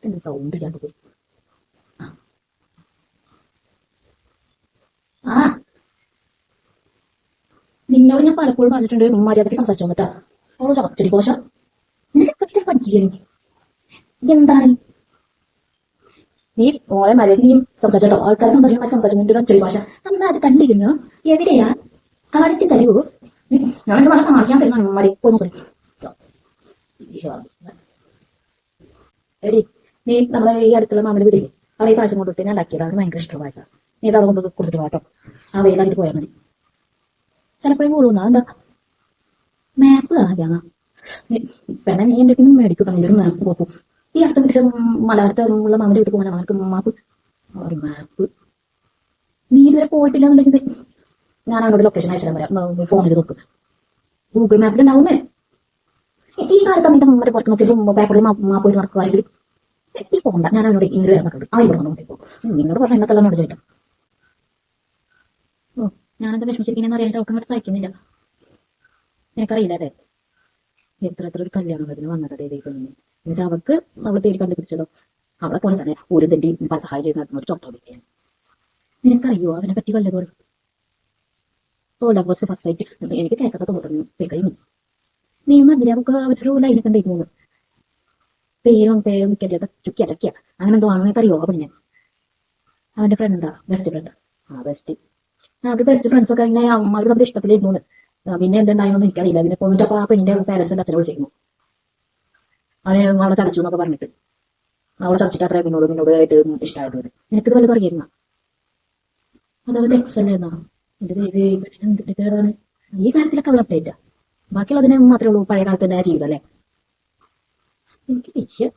എന്ത് സൗണ്ട് ഇല്ലാത്തത്? ആ നിന്നോട് ഞാൻ പലപ്പോഴും പറഞ്ഞിട്ടുണ്ട് മര്യാദയ്ക്ക് സംസാരിച്ചോ കേട്ടാ. ഓ ചകച്ചടി കോശ, നിനക്ക് പറ്റാൻ പറ്റില്ലേ? എന്താണ് നീ ഓളെ മര്യാദ നീ സംസാരിച്ചോ? ആൾക്കാരെ സംസാരിക്കാൻ സംസാരിച്ചു നിന്റെ ഒരു അച്ചടി ഭാഷ എന്നാ അത് കണ്ടിരുന്നു. എവിടെയാ കാണിട്ട് തരുവോ? ഞാൻ എന്റെ മകളെ കാണിച്ചാൻ തരുന്ന മരിക്കൊന്നു എടി, നീ നമ്മളെ ഈ അടുത്തുള്ള മാമന്റെ വീടില്ലേ, അവിടെ ഈ പായസം കൊണ്ടുകൊടുത്ത് ഞാൻ ഉണ്ടാക്കിയത് അവന് ഭയങ്കര ഇഷ്ടമുള്ള പായസം. നീ അത് അവിടെ കൊണ്ട് കൊടുത്തിട്ട് കേട്ടോ. ആ വെയിലാക്കിട്ട് പോയാൽ മതി. ചിലപ്പോഴും കൂടുന്ന എന്താ മാപ്പ് കാണാൻ പെണ്ണെ, നീ എന്റെ അടുത്ത് മേടിക്കും ഒരു മാപ്പ് പോക്കും. ഈ അടുത്ത വീട്ടിൽ മലയാളത്തെ ഉള്ള മാമന്റെ വീട്ടിൽ പോകാനാണ് അവർക്ക് മാപ്പ്. ഒരു മാപ്പ് നീ ഇതുവരെ പോയിട്ടില്ല. ഞാൻ അവനോട് ലൊക്കേഷൻ അയച്ചു തരാൻ പറയാം. ഫോൺ ചെയ്ത് നോക്ക്, ഗൂഗിൾ മാപ്പിൽ ഉണ്ടാവുന്നേ. ഈ കാലത്ത് നിന്റെ മറ്റേ പുറത്ത് നോക്കിയിട്ട് പേപ്പറിൽ മാപ്പ് പോയി നടക്കുവാണെങ്കിൽ എത്തി പോകണ്ട. ഞാൻ അവനോട് ഇങ്ങനെ പറഞ്ഞിട്ടുണ്ട്. ആ ഇവിടെ വന്നോട്ടേക്കോ. നിന്നോട് പറഞ്ഞ എന്നത്തെ എന്നോട് ചോദിക്കാം. ഓ, ഞാനെന്താ വിഷമിച്ചിരിക്കുന്നതെന്ന് അറിയാൻ അവൾക്ക് അങ്ങോട്ട് സഹിക്കുന്നില്ല. എനിക്കറിയില്ല അതെ, എത്ര ഒരു കല്യാണം അതിന് വന്നത് ദേവി പെണ്ണിന്. എന്നിട്ട് അവൾക്ക് അവളെ തേടി കണ്ടുപിടിച്ചതോ അവളെ പോലെ തന്നെ ഒരു തെണ്ടി സഹായം ചെയ്ത് നടത്തുന്ന ഒരു ചോട്ടോടിക്കാൻ. നിനക്കറിയോ അവനെ പറ്റി വല്ലതോ? ഓ ലവേഴ്സ് ഫസ്റ്റ് ആയിട്ട് എനിക്ക് കേൾക്കാത്ത തോന്നുന്നു. പേക്കറിയുന്നു നീ ഒന്നും അതിലെ അവൾക്ക് അവരൊരു ലൈനൊക്കെ ഉണ്ടായിരുന്നു. പേരും മിക്കല്ല ചുക്കിയ അങ്ങനെ എന്തോ ആണെന്ന് അറിയോ പെണ്ണിനെ? അവന്റെ ഫ്രണ്ടാ, ബെസ്റ്റ് ഫ്രണ്ട്. ആ ബെസ്റ്റ്, അവരുടെ ബെസ്റ്റ് ഫ്രണ്ട്സ് ഒക്കെ ഇങ്ങനെ അവർ നമ്മുടെ ഇഷ്ടത്തിലിരുന്നു. പിന്നെ എന്തുണ്ടായെന്നൊന്നും എനിക്കറിയില്ല. അതിനെ പോയിട്ട് അപ്പൊ ആ പെണ്ണിന്റെ പേരൻസിന്റെ അച്ഛനെ വിളിച്ചിരുന്നു. അവളെ ചതച്ചു എന്നൊക്കെ പറഞ്ഞിട്ട്. അവളെ ചതച്ചിട്ട് അത്ര നിന്നോട് ആയിട്ട് ഇഷ്ടമായത്. നിനക്കിത് വല്ലതും അറിയായിരുന്ന? അതവന്റെ എക്സ് അല്ലേ എന്നാ? എന്റെ ദേവി, എന്തിട്ട് കേടാണ്. ഈ കാര്യത്തിലൊക്കെ അവൾ അപ്ഡേറ്റാ. ബാക്കിയുള്ളതിനെ മാത്രമേ ഉള്ളൂ പഴയ കാലത്ത് തന്നെ ജീവിതം അല്ലേ? എനിക്ക് ദേഷ്യം.